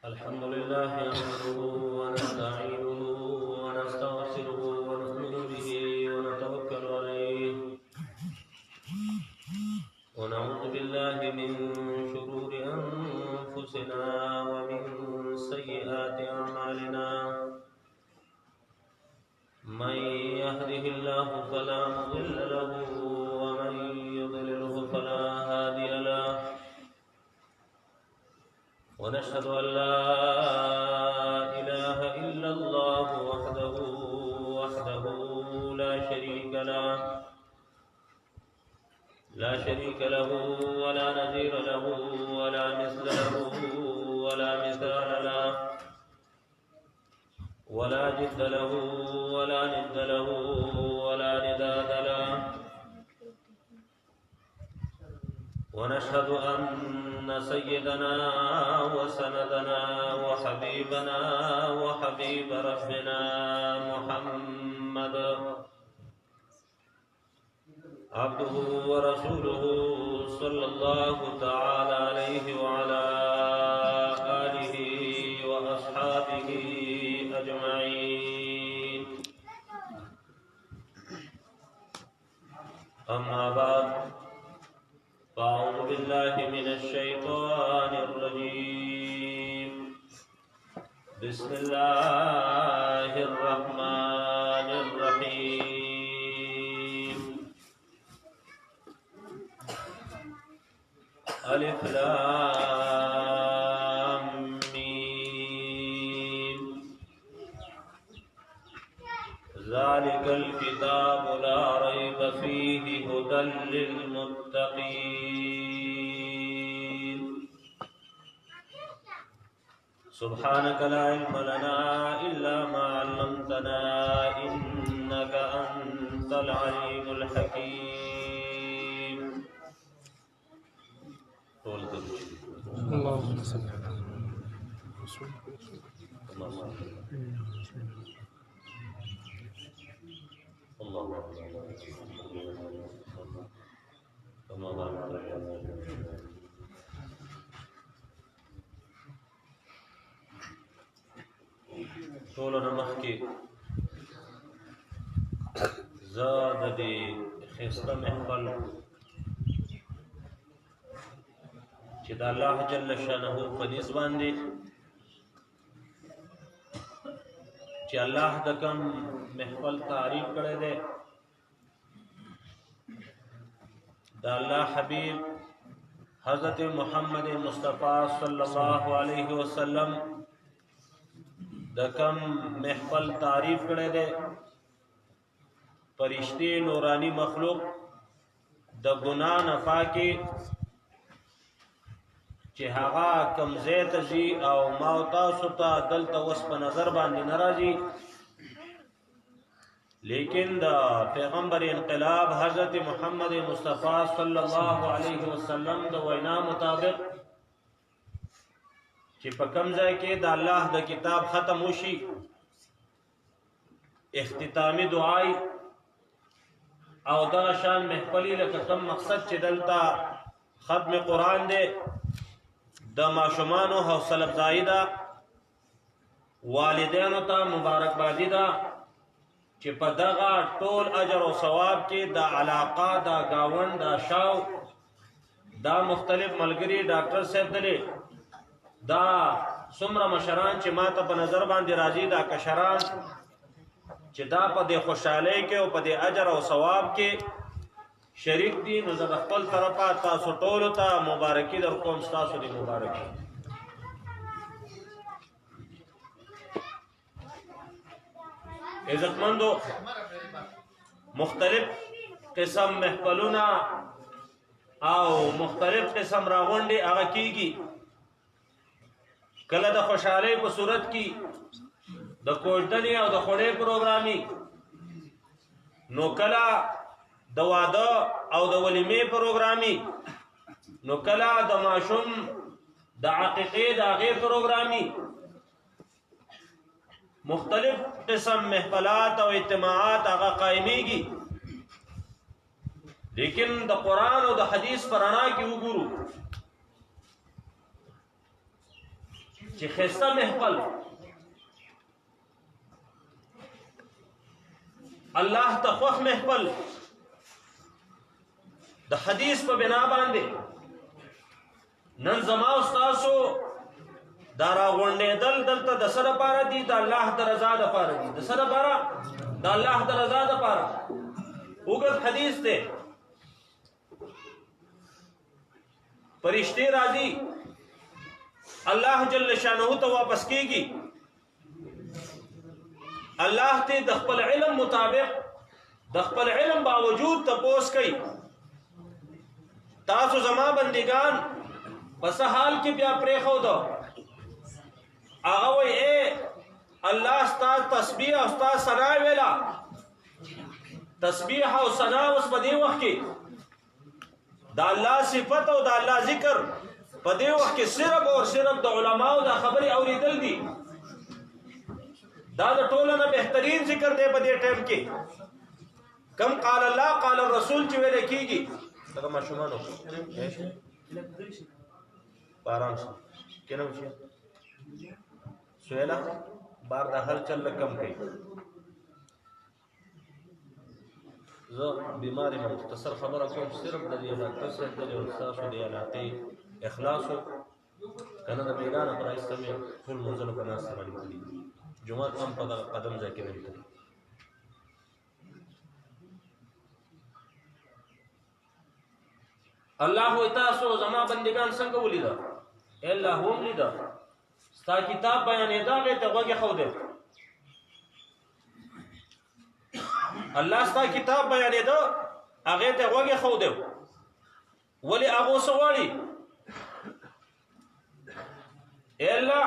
الحمد لله نحمده ونستعينه ونستغفره ونؤمن به ونتوكل عليه ونعوذ بالله من شرور أنفسنا ومن سيئات أعمالنا من يهده الله فلا مضل له ومن يضلله فلا هادي له ونشهد أن لا إله إلا الله وحده لا شريك له ولا نظير له ولا مثل له ولا مثال له ولا جد له ولا ند له ولا نداد له ونشهد أن سيدنا وسندنا وحبيبنا وحبيب ربنا محمد عبده ورسوله صلى الله تعالى عليه وعلى آله وأصحابه أجمعين أما بعد فأعوذ بالله من الشيطان الرجيم بسم الله الرحمن الرحيم ألف لام ميم ذلك الكتاب لا ريب فيه هدى للمتقين سبحانك لا علم لنا إلا ما علمتنا إنك أنت العليم الحكيم اللهم صل على رسول ټولو نه مخکې زه د دې ښایسته محفل چې د الله جل شانه په نیز باندې چې الله د کوم محفل تعریف کړی دی د الله حبیب حضرت محمد مصطفی صلی الله علیه وسلم د کم محفل تعریف کړی دی فرشتي نورانی مخلوق د ګناه نه پاکي چې هغه کم زیت زی او ما او تاسو ته دلته وس په نظر باندې ناراضي لیکن د پیغمبر انقلاب حضرت محمد مصطفی صلی الله علیه وسلم د وینا مطابق چې په کوم ځای کې د الله د کتاب ختم وشي اختتامی دعای او دا شان محفلی لکه کوم مقصد چې دلته ختم قرآن دی د ماشومانو حوصله افزایی ده والدینو ته مبارکبادي ده چې په دغه ټول اجر او ثواب کې د علاقه د گاوند د شاو دا مختلف ملګری ډاکټر صاحب دلې دا څومره مشران چې ماته په نظر باندې راځي دا کشران چې دا په دې خوشحالۍ کې او په دې اجر او ثواب کې شریک دي نو زه خپل طرفه تاسو ټول ته مبارکي در کوم تاسو دې مبارکي عزتمندو مختلف قسم محفلونه او مختلف قسم راغونډي هغه کیږي کله د خوشحالۍ په صورت کې د کوژدنې او د خوړې پروګرامي نو کله د واده او د ولیمې پروګرامي نو کله د ماشوم د عقیقې د هغې پروګرامي مختلف قسم محفلات او اجتماعات هغه قائمیږي لیکن د قرآن او د حدیث پر رڼا کې وګورو چې خسته محفل الله ته خوښ محفل د حدیث په بنا باندې نن زما استاسو دا راغونډېدل دلته د سره لپاره دي د الله د رضا لپاره دي د سره لپاره د الله د رضا لپاره وګت حدیث ته فرشتي راځي الله جل شانه ته واپس کیږي الله ته د خپل علم مطابق د خپل علم باوجود تپوس کوي تاسو زما بندگان پس حال کې بیا پرې خو دو هغه وای اے الله ستاسو تسبیح او ستاسو ثنا ویلا تسبیح او ثنا اوس په دې وخت کې د الله صفات او د الله ذکر په دې وخت کې صرف او صرف د علماو د خبرې اوریدل دي دا د ټولو نه بهترین ذکر دی په دې ټیم کې کم قال الله قال الرسول چې ویل کېږي دا ماشومان آرام سے کیا نام ہے سہیلا بار دا حل چل کم کئی زه بیماری میں مختصر خبر کوم صرف د دې ډاکټر صاحب د استاد دی علاقه اخلاص کنه د میدان پر استمه ټول منځل په ناس باندې کړی جمعه هم په قدم ځکه نه کړی الله و تاسو زما بندگان څنګه ولیدا الا هم لیدا ستا کتاب بیانې دا غي ته وګه خو دې الله ستا کتاب بیانې دا هغه ته وګه خو دې ولی هغه سوالي الا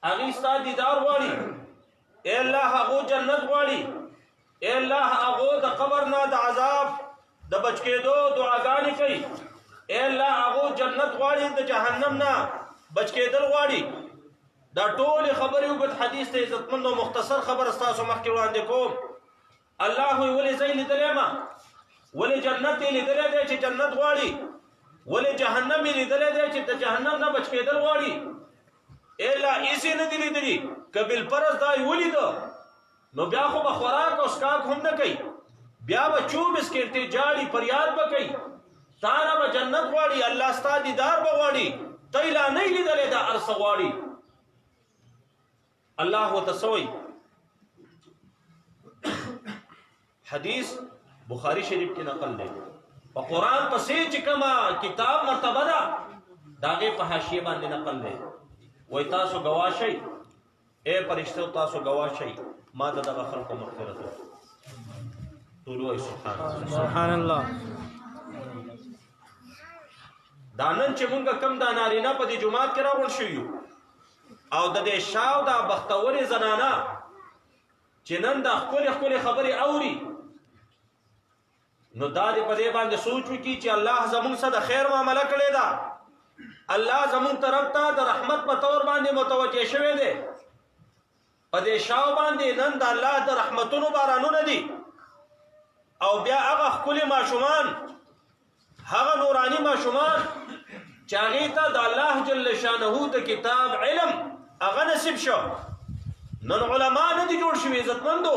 هغه ستا دیدار والی الا هغه جنت والی الا هغه د قبر نه د عذاب د بچ کېدو دعاګانې کوي الا هغه جنت غواړي د جهنم نه بچ کېدل غواړي دا ټول خبرې وګت حدیث ته عزتمند او مختصر خبر تاسو مخکې وړاندې کوم الله ولې زین دلما ولې جنت لیدلې ده چې جنت غواړي ولې جهنم لیدلې ده چې د جهنم نه بچ کېدل غواړي الا اسی نه دی لیدلې قبل پرز دای ولید نو بیا خو بخوراک او اسکاک هم نه کوي بیا به 24 घंटे جاړي فریاد وکي تاره به جنت غواړي الله ستاسو دیدار به غواړي تیلا نه لیدلې دا ارس غواړي الله وتسوي حدیث بخاری شریف کې نقل دی په قران پسې چې کما کتاب مرتبه ده داغه په حاشیه باندې نقل دی وای تاسو گواشئ اے فرشتو تاسو گواشئ ما دغه خلق مغفرت سبحان الله دانن چې مونږ کم د نارینه په دې جمعات کې راغون شو او د دې شاو دا بختوري زنانا چې نن د خپل خبرې اوري نو دا دې په دې باندې سوچ وکړي چې الله زموږ سره د خیر معاملې کړی دا الله زموږ طرف ته د رحمت په تور باندې متوجه شوی دی په دې شاو باندې نن د الله د رحمتونو بارانونه دي او بیا هغه خپل ماشومان هغه نورانی ماشومان چاغی ته د الله جل شانه د کتاب علم هغه نصیب شو نن علما نه دي جوړ شوي عزتمندو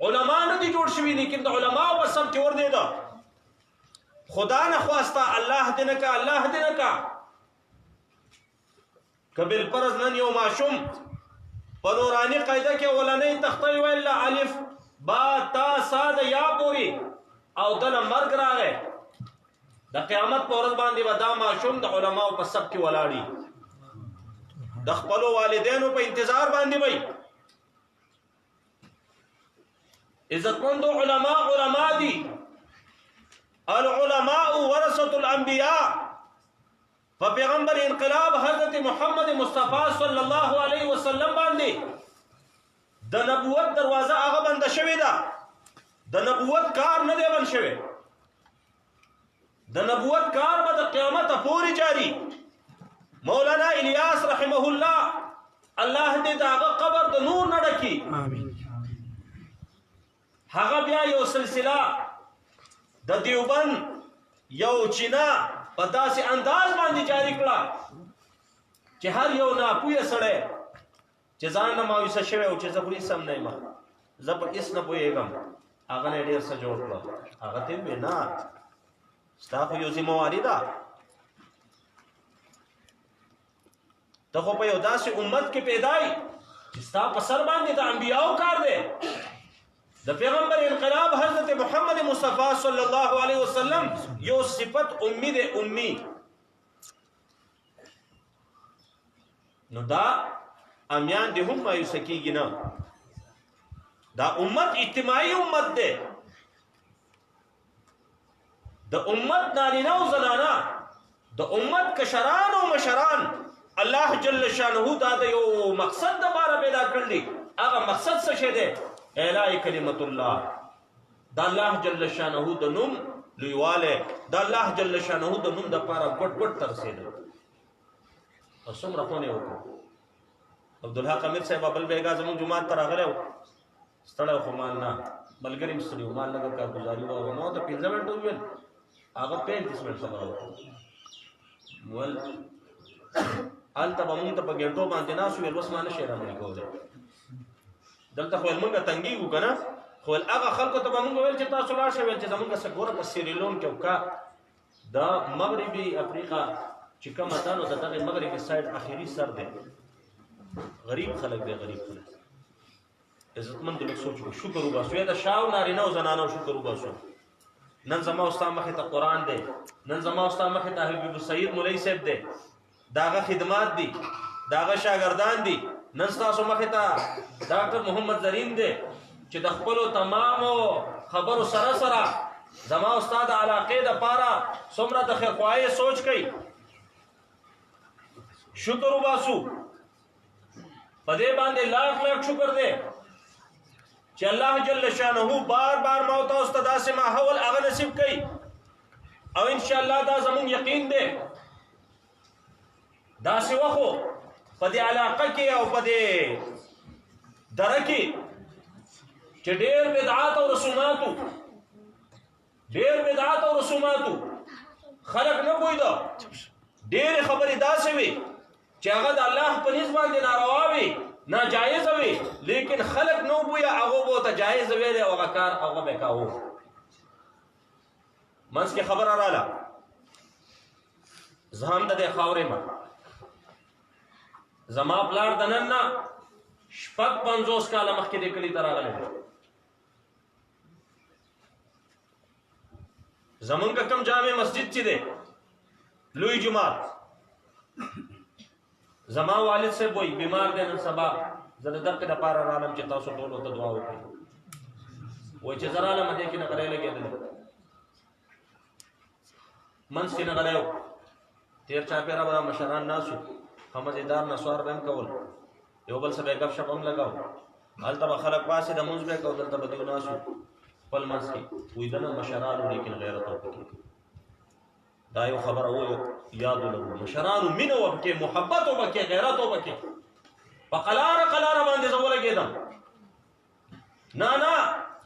علما نه دي جوړ شوي لیکن د علما په سم کې ور دي دا خدا نه خواسته الله دې نه کا الله دې نه کا قبل پرز نن یو ماشوم په نورانی قاعده کې ولنې تختې ویل الف با تا صاد یا پوری او دل مرګ راغی د قیامت په ورځ باندې ودا ماشوم د علماو په سب کې ولاړی د خپل والدینو په انتظار باندې وای عزتمند علما دي العلماء ورثه الانبیاء فپیغمبر انقلاب حضرت محمد مصطفی صلی الله علیه وسلم باندې د نبوت دروازه هغه بند شوې ده د نبوت کار نه دی بند شوی د نبوت کار به د قیامت پورې جاری مولانا الیاس رحمه الله الله دې داغه قبر د نور نه ډکی امين هغه بیا یو سلسله د دیوبند یو چینا په داسې انداز باندې جاری کړه چې هر یو ناپوهه سړی چې ځان نه مایوسه شوی او چې زه خو هېڅ هم نه یم زه په هېڅ نه پوهېږم هغه نه یې ډېر څه جوړ کړه هغه ته یې وویل نه ستا خو یو ذمواري ده ته خو په یو داسې امت کې پیدا یې چې ستا په سر باندې د انبیاو کار دی د پیغمبر انقلاب حضرت محمد مصطفی صلی الله علیه وسلم یو صفت امی دی امی نو دا امیان دی هم مایوسه کیږي نه دا امت اجتماعي امت دی د امت نارینه او زنانه د امت کشران او مشران الله جل شانه دا د یو مقصد د لپاره پیدا کړل هغه مقصد څه شه دی اعلاء کلمت الله دا الله جل شانه د نوم لویواله دا الله جل شانه د نوم د لپاره ګډ ګډ ترسیدل او څومره خونه وکړو عبدالحق امیر صاحب بل بیگا زمون جمعات ته راغلی و ستړی خو مال نه ملګري مې ستړي و مال لږه کارګزاري وه ما ورته 15 منټه وویل هغه 35 منټ خبره وکړه ویل هلته به مونږ ته په ګنټو باندې ناست ویل بس ما نه شي رامنې کولی دلته خو ویل مونږ تنګېږو که نه خو ویل هغه خلکو ته به مونږ ویل چې تاسو لاړ شئ ویل چې زمونږ څه ګوره په سیریلون کې وکا د مغربي افریقا چې کومه ده نو د دغې مغربي سایډ اخري سر دی غریب خلک دی غریب خلک عزتمند لږ سوچ وکړو شکر وباسو یا د شاو نارینه او زنانو شکر وباسو نن زما او ستا مخې ته قرآن دی نن زما او ستا مخې ته حبیب السید مولوي صاحب دی د هغه خدمات دي د هغه شاګردان دي نن ستاسو مخې ته ډاکټر محمد زرین دی چې د خپلو تمامو خبرو سره سره زما او ستا د علاقې دپاره څومره د خیرخواهۍ سوچ کوي شکر وباسو په دې باندې لاکھ لاکھ شکر دی چې الله جل شانه بار بار ما او تاسو ته داسې ماحول هغه نصیب کوي او ان شاء الله دا زموږ یقین دی داسې وخو په دې علاقه کې او په دې دره کې چې ډېر بدعات او رسوماتو خلک نه پوهېده ډېرې خبرې داسې وي چې هغه د الله په نسبت باندې ناروا وي ناجایزه وي لیکن خلک نه پوهېږي هغه به ورته جایزه ویلې او هغه کار هغه به کاوه منځ کې خبره راله زه هم د دې خاورې ما زما پلار د نن نه 50 کاله مخکې دې کلي ته راغلی دی زمونږ کوم جامع مسجد چې دی لوی جماعت زما والد صاحب وایي بیمار دی نن سبا زه د دغې دپاره رالم چې تاسو ټولو ته دعا وکړئ وایي چې زه رالم دې کې نغری لګېدلی منځ کې نغری و تېر چاپېره به مشران ناست وو ښه مزېدار نسوار به هم کول یو بل څه به یې ګپ شپ هم لګاو هلته به خلک پاسې د مونځ به یې کو دلته به دیو ناست وو خپل منځ کې وایي دنه مشرانو لیکن غیرت وکړي دا یو خبره و یاد ولرو مشرانو مینه وبکې محبت وبکې غیرت وبکې په قلاره قلاره باندې زه ولګېدم نه نه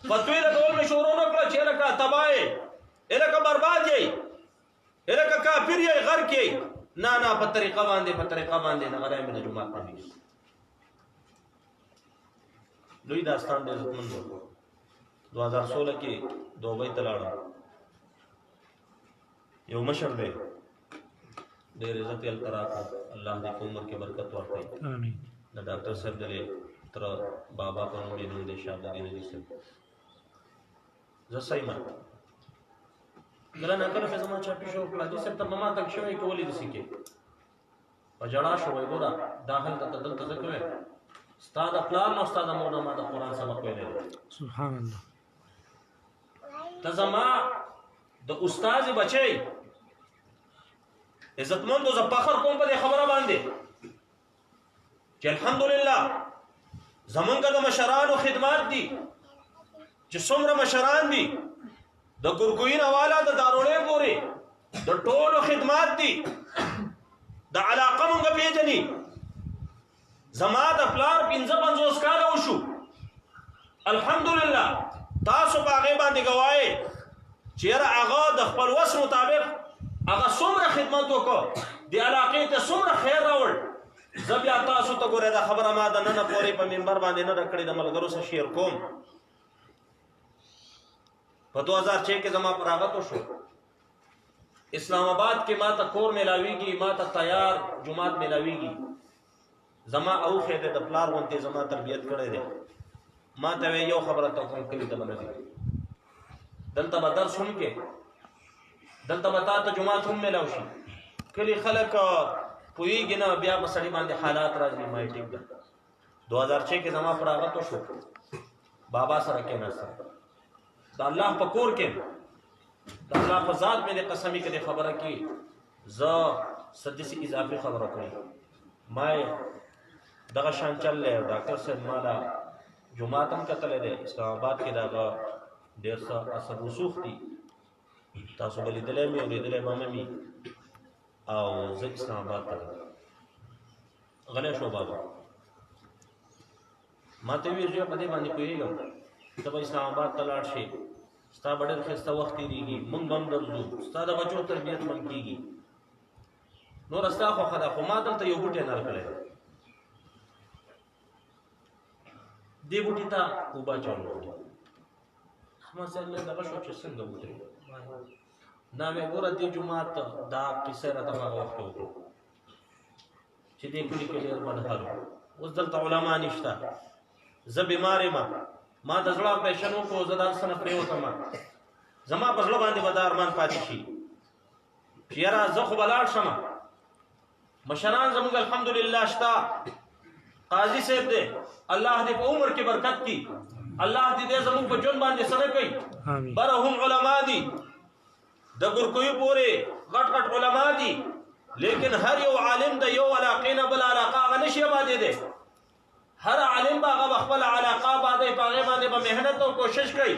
فتوی لګول مې شروع نه کړه چې هلکه تباه یې هلکه برباد یې هلکه کافر یې غرق یې نه نه په طریقه باندې نغری مې د جومات نه وي لوی داستان دی عزتمند 2016 کې دوبۍ ته لاړم یو مشر دی ډېر عزت یې هلته راکړ الله دې په عمر کې برکت ورکړي د ډاکټر صاحب د تر بابا په نوم یې نوم دی شاه عبدالدین علي صاحب زه صحیح یم کله نه کله زما چا پیښه وکړه حاجي صاحب ته به ما تنګ شوی که ولې داسې کې په ژړا شو وایي ګوره دا هلته ته دلته ځکه وی ستا د پلار نه ستا د مور نه ما د قرآن سبق ویلی دی سبحان الله ته زما د استاد بچی عزتمندو زه فخر کوم په دې خبره باندې چې الحمدلله زمونږ د مشرانو خدمات دي چې څومره مشران دي د ګرګوین حواله د دارولې پورې د ټولو خدمات دي د علاقه مونږ پیژني زما د پلار 55 کاله وشو الحمدلله تاسو په هغې باندې ګواهی چې یاره هغه د خپل وس مطابق هغه څومره خدمت وکړو د علاقې ته څومره خیر راوړ زه بیا تاسو ته ګورئ دا خبره ما د ننه پورې په منبر باندې نه ده کړې، د ملګرو سره شیر کوم. په 2006 کې زما پر راغتو شو اسلام آباد کې ما ته کور ملاویږي، ما ته تیار جماعت ملاویږي. زما او خېده د پلار غونته زما تربیت کړی دی. ما ته یو خبره ته کوم کلی ته باندې دلته به درس هم کې، دلته به تا ته جماعت هم ملاو شي. کلی خلک پوهېږي نه، بیا په سړي باندې حالات راځي. ما ټیک ده 2006 کې زما پر راغتو شو، بابا سره کېناستم د الله په کور کې، د الله په ذات مې د قسمی کې خبره کې زه سدسي اضافي خبره کړې. ما دغه شان چل له ډاکټر صاحب مالا جمعه تم کتل دی اسلام آباد کې دا ډېر څه اثر رسوخ دي. تاسو بل لیدلې مې اوریدلې مې مې او زه اسلام آباد ته غلې شو. بابا ما ته ویل په دې باندې کویږم ته به اسلام آباد ته لاړ شي، ستا به ډېر ښایسته وخت تېرېږي، موږ به هم درځو، ستا د بچو تربیت به هم کېږي. نور ستا خوښه ده، خو ما دلته یو بوټی نر کړی دی. دې بوټي ته اوبه اچول. ما سره دغه شو چې څنګه بوټی دا مې ګوره دې جومات دا کیسه راته هغه وخت وکړو چې دې کلي کې ډېر بد حال و. اوس دلته علما نشته، زه بیمار یم، ما د زړه اپریشن وکړو، زه دا څه نه پرېوتم. زما په زړه باندې به دا ارمان پاتې شي چې یاره زه خو به لاړ شم. مشران زموږ الحمدلله شته، قاضي صاحب دی، الله دې په عمر کې برکت کړي، الله دې زموږ په ژوند باندې سره کوي. بره هم علما دي، د ګورکوي پورې غټ غټ علما دي، لیکن هر یو عالم د یو علاقې نه بل علاقه هغه نشي آبادېدی. هر عالم به هغه خپل علاقه آبادوي، په هغې باندې به محنت او کوشش کوي،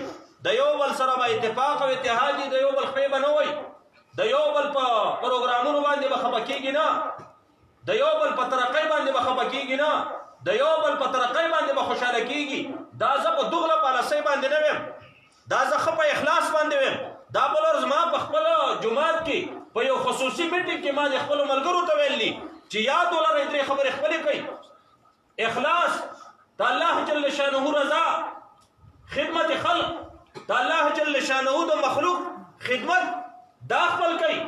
د یو بل سره به اتفاق او اتحاد وي، د یو بل خپې به نه وایي، د یو بل په پروګرامونو باندې به خفه کېږي نه، د یو بل په ترقۍ باندې به خفه کېږي نه، د یو بل په ترقۍ باندې به خوشحاله کېږي. دا زه په دوغله پالیسۍ باندې نه ویم، دا زه ښه په اخلاص باندې ویم. دا بل ورځ ما په خپل جومات کې په یو خصوصي میټینګ کې ما د خپلو ملګرو ته ویل دي چې یاد ولرئ درې خبرې خپلې کوي: اخلاص، د الله جل شانه رضا، خدمت خلق، د الله جل شانه د مخلوق خدمت دا خپل کوي،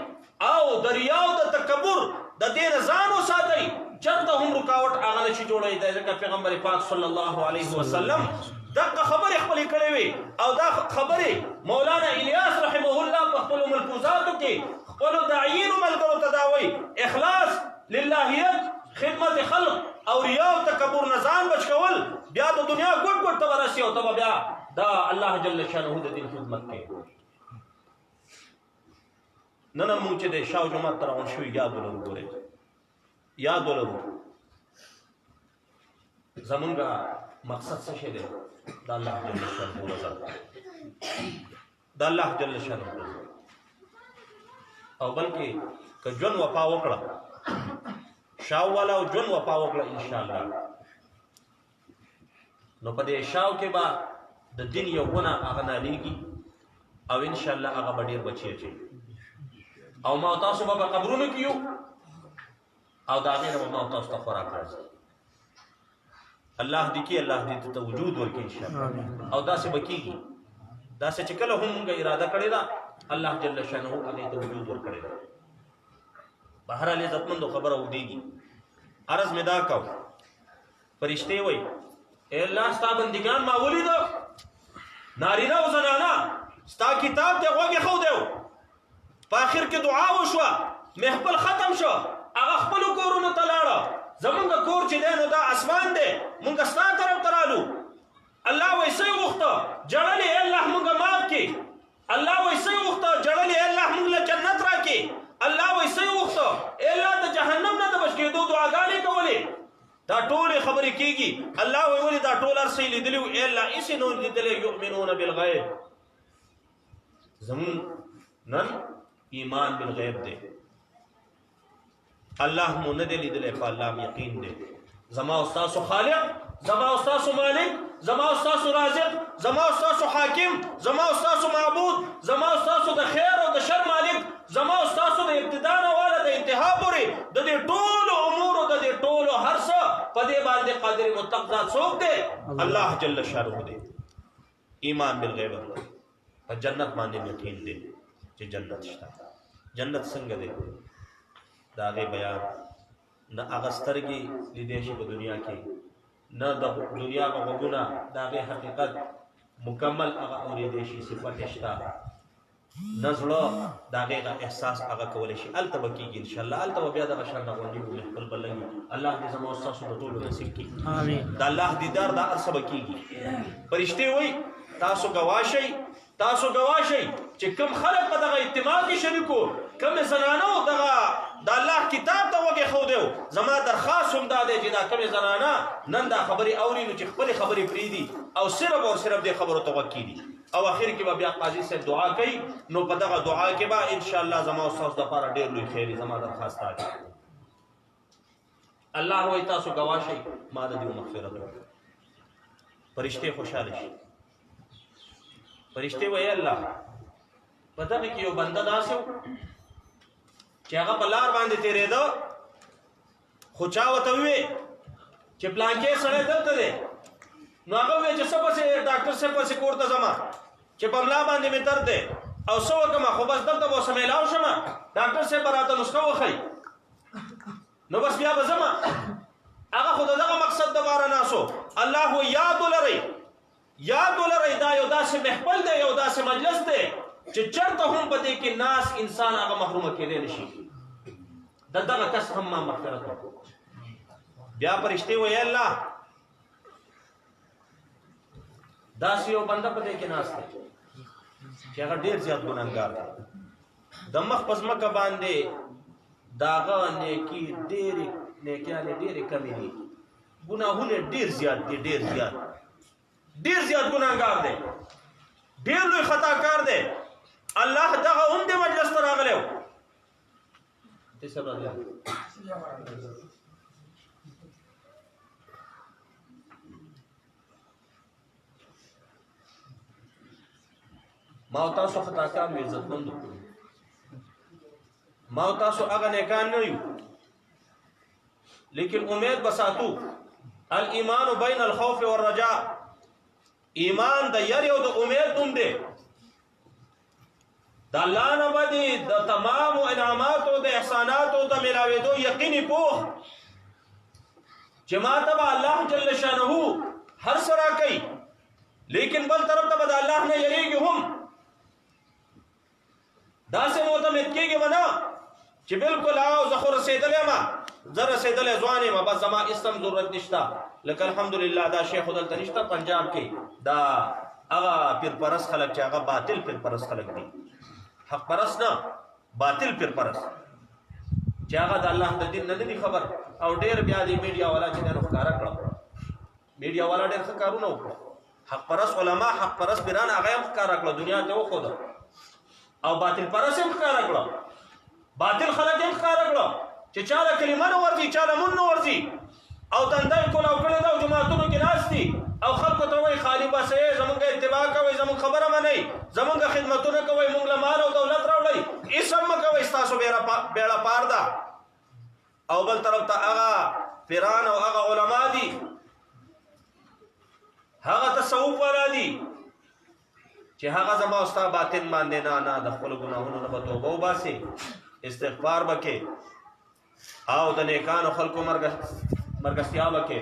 او د ریا او د تکبر د دې نه ځان وساتئ. چرته هم رکاوټ هغه نشي جوړوي، ځکه پیغمبر پاک صلی الله علیه وسلم دغه خبرې خپلې کړې وي، او دا خبرې مولانا الیاس رحمه الله په خپلو ملفوظاتو کې خپلو داعیینو ملګرو ته دا وایي: اخلاص، للهیت، خدمت خلق او ریا او تکبر نه ځان بچ کول، بیا د دنیا ګوټ ګوټ ته ورسي او ته به بیا دا الله جل شانه د دین خدمت کوي. نن موږ چې د شاو جومات ته روان شوي، یاد ولرو، ګورئ یاد ولرو زمونږ مقصد څه شی دی؟ د الله جل شانه رضا، د الله جل شانه رضا. او بلکې که ژوند وفا وکړه، شاو والا او ژوند وفا وکړه انشاءالله، نو په دې شاو کې به د دین یو ونه هغه نالیږي، او انشاءالله هغه به ډېر بچي اچي، او ما تاسو به په قبرونو کې یو، او د هغې نه به ما تاسو ته خوراک راځي. الله دې کې الله دې ته وجود ورکړي انشاءالله، او داسې به کېږي. داسې چې کله هم موږ اراده کړې ده، الله جل شانه هغې ته وجود ورکړی ده. بهرحال عزتمندو خبره اوږدېږي، عرض مې دا کو، فرشتې وایي: ای الله ستا بندګان ما ولیدو، نارینه او زنانه، ستا کتاب ته غوږ ایښودی، په آخر کې دعا وشوه، محفل ختم شو، هغه خپلو کورونو ته لاړه. زمونږ کور چې دی نو دا اسمان دی، مونږ ستا طرف ته رالو. الله وایي څه یې غوښته؟ جړلې ای الله مونږ معاف کړي. الله وایي څه یې غوښته؟ جړلې ای الله مونږ له جنت راکړي. الله وایي څه یې غوښته؟ ای الله د جهنم نه د بچ کېدو دعاګانې کولې. دا ټولې خبرې کېږي. الله وایي ولې دا ټول هر څه یې لیدلي وو؟ ای الله هېڅ یې نه وو لیدلی. یؤمنون بالغیب، زمونږ نن ایمان بالغیب دی، الله مو نه دی لیدلی، په الله م یقین دی. زما او ستاسو خالق، زما او ستاسو مالک، زما او ستاسو رازق، زما او ستاسو حاکم، زما او ستاسو معبود، زما او ستاسو د خیر او د شر مالک، زما او ستاسو د ابتدا نه واله د انتها پورې د دې ټولو امورو، د دې ټولو هر پدې باندې قادر مطلق ذات څوک دی الله جل شانه دی ایمان بالغیب په جنت باندې یقین دی چې جنت شته جنت څنګه دی دا غي بیان نه هغه سترګې لیدې شي په دنیا کې نه د دنیا په وګونه دا غي حقیقت مکمل هغه اورېدې شي صفات شته نزله دا غي احساس هغه کول شي التبه کیږي ان شاء الله التبه بیا د بشر نه غونډي خپل بلنګي الله دې زموږ تاسو د ټول نصیب کړي امين دا الله دیدار دا ارسبه کیږي فرشتي وای تاسو گواشي چې کوم خلق په دغه اجتماع کې شریکو کوم زنانو دغه د الله کتاب ته وګه خو دیو زما درخواست هم دا دی چې دا کوم زنانه نن دا خبري اوري نو چې خپل خبري پریدي او صرف دې خبرو ته وکړي او اخر کې به بیا قاضي سے دعا کوي نو په دغه دعا کې به ان شاء الله زما او تاسو د لپاره ډېر لوی خیر زما درخواست ده الله وای تاسو گواشي ما د دې مغفرت فرشته خوشاله شي فرشته وای الله پته کې یو بنده داسو چې هغه په لار باندې تیرېدو خو چا وته وی چې پلانکې سره دلته دی نو هغه وی چې سبا سي ډاکټر صاحب پسې کوړه زما چې په ملا باندې مې درد دی او سو کما خو بس دلته و سمېلاو شمه ډاکټر صاحب راته نسخه وخی نو بس بیا به زما هغه خو دغه مقصد د بار ناسو الله یاد ولري دا یو داسې محفل دی یو داسې مجلس دی چې چرته هم پدې کې ناس انسان هغه محروم کېدل نشي دغه کس هم ما مغفرت وکړو بیا فرشتي وای الله داسې یو بنده پدې کې ناس دی چې هغه ډېر زیات ګناهګار دی د مخ پزمکه باندې داغه نیکی نیکیانه ډېرې کمې دي ګناهونه ډېر زیات دي ډېر زیات ګناهګار دی ډېر لوی خطا کار دی الله دغه هم د مجلس ته راغلو دې سره راځي ما تاسو خطا کار مې عزت مند ما تاسو هغه نیکان نه یو لیکن امید بساتو الایمان بین الخوف والرجاء ایمان د یری او د امید دوم دی د الله نه باندې د تمام انعامات او د احسانات او د ملاویدو یقیني پوه جماعت به الله جل شانه هر سره کوي لیکن بل طرف ته د الله نه یریږي هم داسې معتمد کېږي ونا چې بالکل او زخور رسیدلې ما زره رسیدلې ځوانې ما بس زما اسلام ضرورت نشته لکه الحمدلله دا شیخ دلته نشته پنجاب کې دا هغه پیر پرس خلک چې هغه باطل پیر پرس خلک دي حق پرس نه باطل پیر پرس چې هغه د الله د دین نه دی خبر او ډېر بیا دی میډیا والا چې نن ښکارا کړو میډیا والا ډېر ښه کارونه وکړو حق پرس علما حق پرس پیران هغه هم ښکارا کړو دنیا ته وخو او باطل پرس هم ښکارا کړو باطل خلک هم ښکارا کړو چې چا د کلمه نه ورځي چا د مون نه ورځي او تندای کولاو کړی دا جماعتونو کې ناشتي او خلکو ته وایي خالی بسې زمونږ اتباع کوئ زمونږ خبره منئ زمونږ خدمتونه کوئ مونږ له مال او دولت راوړئ هېڅ هم مه کوئ ستاسو بیړه پار ده او بل طرف ته هغه پیران او هغه علما دي هغه تصوف والا دي چې هغه زما او ستا باطن باندې نه د خپلو ګناهونو نه به توبه وباسي استغفار وکړي او د نیکانو خلکو مرګستیا وکړي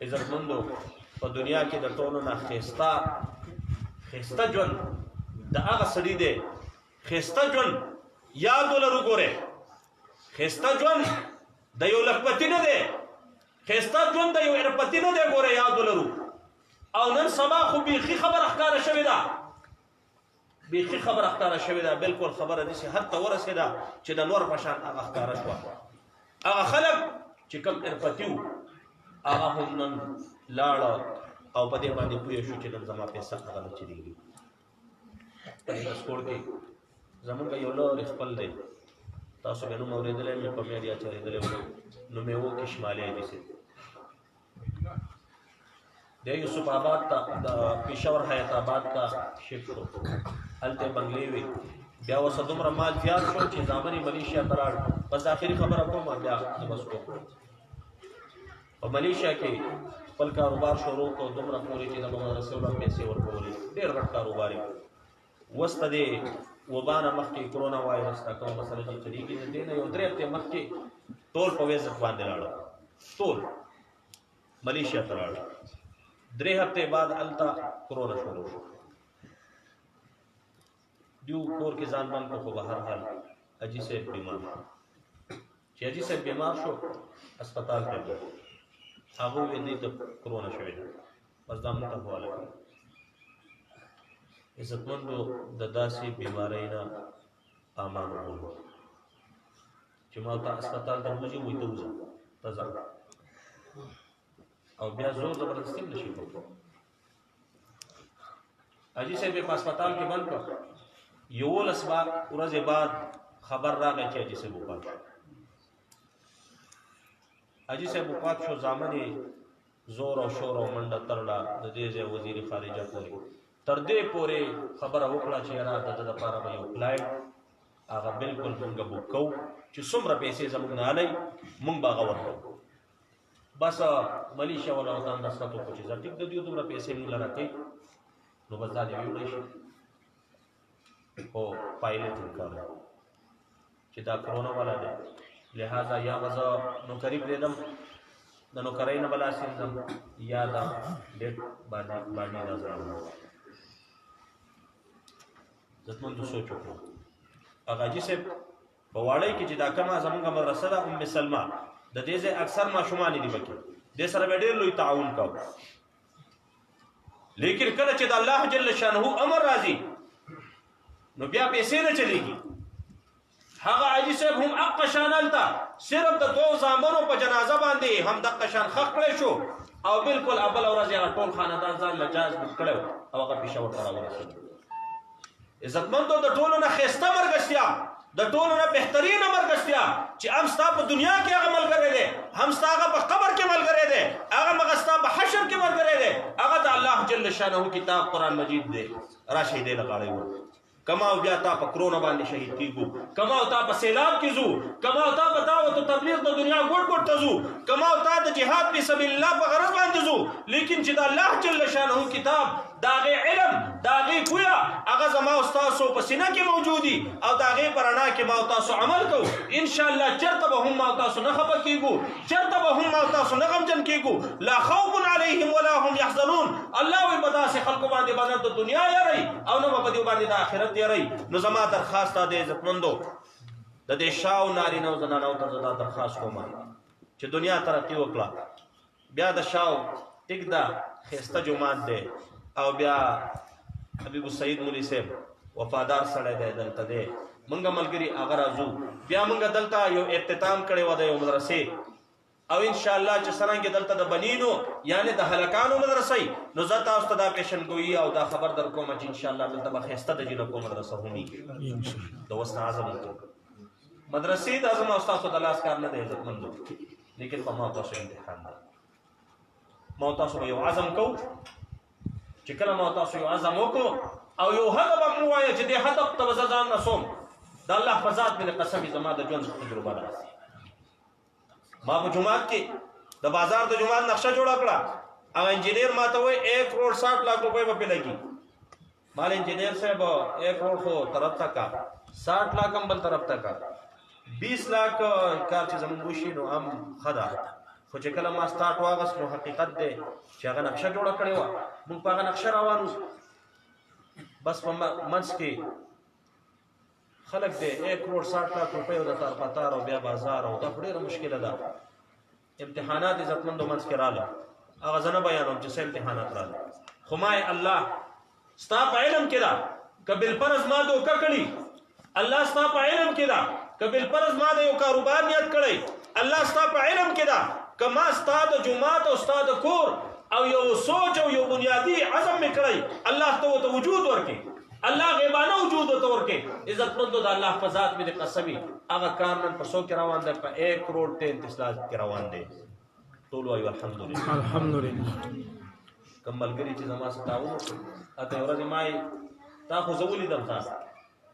عزتمندو په دنیا کې د ټولو نه ښایسته ژوند د هغه سړي دی ښایسته ژوند یاد ولرو ګورئ ښایسته ژوند د یو لکپتي نه دی ښایسته ژوند د یو ارپتي نه دی ګورئ یاد ولرو او نن سبا خو بیخي خبره ښکاره شوې ده بیخي خبره ښکاره شوې ده بالکل خبره داسې حد ته ورسېده چې د نور په شان هغه ښکاره شوه هغه خلک چې کوم ارپتي وو هغه هم نن لاړه او په دې باندې پوه شو چې نن زما پیسه هغه نه چلېږي په دې سکوړ کې زمونږ یو لوی خپل دی تاسو به نوم اورېدلی مې په میډیا چلېدلی نو مې و کې شمالي داسې د یوسف آباد ته د پېښور حیات آباد ته شفټ شو هلته بنګلې وې بیا اوس دومره مال زیات شو چې زامن یې ملیشیا ته لاړ بس آخري خبره کوم بیا بس کوم په ملیشیا کې خپل کاروبار شروع کړو دومره پورې چې د مدرسې ولا پیسې ورکولې ډېر غټ کاروبار یې وسته دې وبا نه مخکې کرونا وایرس تا کومه مسله چې چلیږي د دې نه یو درې هفتې مخکې ټول په ویزت باندې لاړل ټول ملیشیا ته لاړل 3 هفتې بعد التا کرونا شروع شو دیو کور کې ځان باندې خو به هر حال اجي صاحب بیمار شو چې اجي صاحب بیمار شو هسپتال ته لاړ هغه وې نه ته کرونا شوې بس دا موږ ته حواله کړ عزتمندو د داسې بیماری نه امان وغواړو چې ما ته هسپتال ته وځي وې ته وځه تازه او بیا زور زبردستی نشي کولی اجي صاحب په هسپتال کې بند کړ 11 ورځې بعد خبر راغی چې اجي صاحب وفات شو اجي صاحب وفات شو زامن زور او شور او منډه ترړه د دې ځای وزیر خارجه پورې تر دې پورې خبره وکړه چې را د لپاره به یو فلایټ هغه بالکل موږ وکړو چې څومره پیسې زموږ نه علي موږ به هغه ورکړو بس ملیشیا ولا وطن رسکتو کو چې ټیک د دې دومره پیسې موږ لره کوي نو بس دا دی ویل شي او پایلټ وکړه چې دا کرونا والا دی لہذا یا مزه نو قریب دیدم د نو کرای نه بلا سیندم یا دا ډېر باندې نظر زتمن تو سوچو هغه چې په واړی کې چې دا کومه زمونږ مدرسه ده ام سلمہ د دې ځای اکثر ماشومان دي پکې د سره ډېر لوی تعاون کاوه لیکن کله چې د الله جل شانه امر راځي نو بیا پیسې نه چلیږي هغه حاجی صاحب هم حق شانلتا صرف د دوه زامنو په جنازه باندې هم د قشان خخ کړی شو او بالکل ابل ورځ هغه ټول خاندان ځان لجاز کړو او هغه پېښور ته راورسېد عزتمندو د ټولو نه خسته مرګستیا د ټولو نه بهترین مرګستیا چې هم ستا په دنیا کې هغه ملګری دی هم ستا هغه په قبر کې ملګری دی هغه مغستا په حشر کې ملګری دی هغه د الله جل شانه کتاب قرآن مجید دی راشي دی لغاړی و کما بیا تا په کرونا باندې شهید کیږو کما تا په سیلاب کې زو کما تا په دعوت او تبلیغ د دنیا ګډ ګډ تزو کما تا د جهاد په سبیل الله په غرض باندې زو لیکن چې د الله جل شانه کتاب داغه علم داغه پویا هغه زما استاد سو په سینه کې موجودي او داغه پرانا کې ما تاسو عمل کو ان شاء الله چرته به هم ما تاسو نه خبر کیږو چرته به هم ما تاسو نه غمجن کیږو لا خوف علیهم ولا هم يحزنون الله وي بداس خلق باندې باندې د دنیا یاري او نو په دې باندې د آخرت یاري نو زما درخواست ده عزتمندو د دې شاو ناری نو زنانو ته زدا درخواست کوم چې دنیا ترقی وکړه بیا د شاو ټیک دا خسته جمعات ده او بیا حبیب السید مولی صاحب وفادار سړی دی دلته دی مونږه ملګری هغه راځو بیا مونږه دلته یو اختتام کړی و د یو مدرسې او ان شاء الله چې څنګه دلته د بنینو یعنی د هلکانو مدرسې نو زه تاسو ته دا پیشن ګوئی او دا خبر در کوم چې ان شاء الله دلته به خسته د جنو کوم مدرسه همي د وسط اعظم مدرسې د اعظم استاد د لاس کار نه دی عزتمندو لیکن په ما تاسو امتحان ده ما تاسو یو عزم کو چې کله ما تاسو یو عزم وکړو او یو هدف مو وایي چې دې هدف ته ځان نسوم د الله په ذات باندې قسم زما د ژوند تجربه ده ما په جمعات کې د بازار د جمعات نقشه جوړ کړه او انجینیر ماته وای 1 کروڑ 60 लाख रुपए په لګي مال انجینیر صاحب 1 کروڑ خو طرف تک 60 लाख هم بل طرف تک 20 लाख کار چې زموږ وشي نو هم خدا خو چې کله ما سٹارټ واغس نو حقیقت ده چې هغه نقشه جوړ کړې و موږ په هغه نقشه روانو بس په منځ کې خلق دې 1 کروڑ 60 लाख रुपए د تار پتار او بیا بازار او دا ډېره مشکله ده امتحانات عزتمندو منځ کې رااله هغه زنه بیانوم چې څه امتحانات رااله خو ما الله ستا په علم کې دا کبل فرض ما دو کړی الله ستا په علم کې دا کبل فرض ما د یو کاروبار نیت کړی الله ستا په علم کې دا کما ستا د جمعات او ستا د کور او یو سوچ او یو بنیادی عزم میکړی الله ته وجود ورکړي الله غیبانه وجود ته ورکړي عزت مند د الله په ذات باندې قسمی هغه کار نن په 100 کې روان ده په 1 کروڑ 33 लाख کې روان دي ټول وایو الحمدلله الحمدلله کملګری چې زما ستاو اته ورځ مای تا خو زولې دم تاسو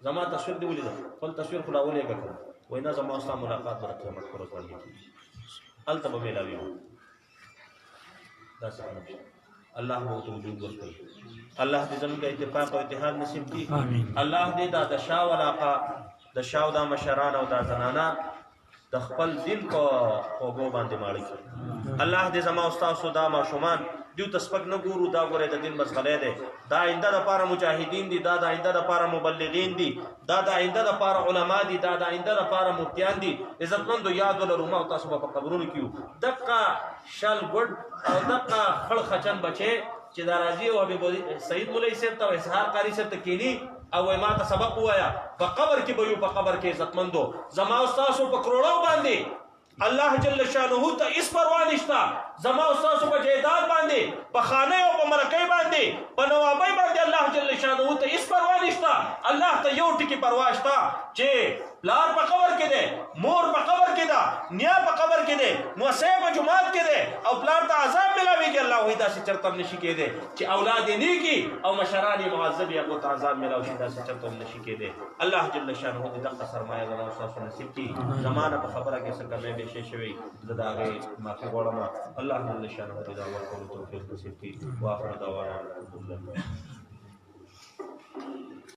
زما تصویر دی ولیدل خپل تصویر خلاولې کړ وینا زما سره ملاقات ورته مخکره ځوړې الته به ملاوي دا سره الله مو توجود ورکړي. الله دې زموږ اتفاق او اتحاد نصیب کړي. الله دې دا د شاو علاقه د شاو دا مشران او دا زنانه د خپل دین په خوږو باندې ماړه کړي. الله دې زما استاد دا ماشومان دیو تسبق نه ګورو، دا ګوره د دین مسغله ده، دا آینده د پاره مجاهدین دي، دا د آینده د پاره مبلغین دي، دا د آینده د پاره علما دي، دا د آینده د پاره مفتیان دي. عزتمندو یاد ولرو ما تاسو په قبرونو کې دقه شل ګډ او دقه خړ خچن بچي چې دا راځي او حبیب سید مولوی صاحب ته اسحاق قاری صاحب ته کینی او ما ته سبق وایا په قبر کې به یو په قبر کې عزتمندو زما استاد په کروڑو باندې الله جل شانه ته اس پروا نشتا، زما استاد په جیداد باندې په خانه او په مرکې باندې په نوابۍ باندې الله جل شانه ته اس پروا نشتا. الله ته یو ټکی پروا شتا چې لار په قبر کې ده، مور په قبر کې ده، نیا په قبر کې ده، موسیب په جماعت کې ده او پلار ته عذاب ملاويږي. الله وې دا چې چرته نشي کېده چې اولاد یې نیکی او مشران معذب یا کو عذاب ملاوي، دا چې چرته نشي کېده. الله جل شانه دې دغه سرمایه زما استاد نصیب کړي. زمانه په خبره کې څه کمې به شي شوی زداغه معافي غواړم. الله جل شانه دې دا ورکړي توفیق نصیب کړي. واخر دعوانا الحمدلله.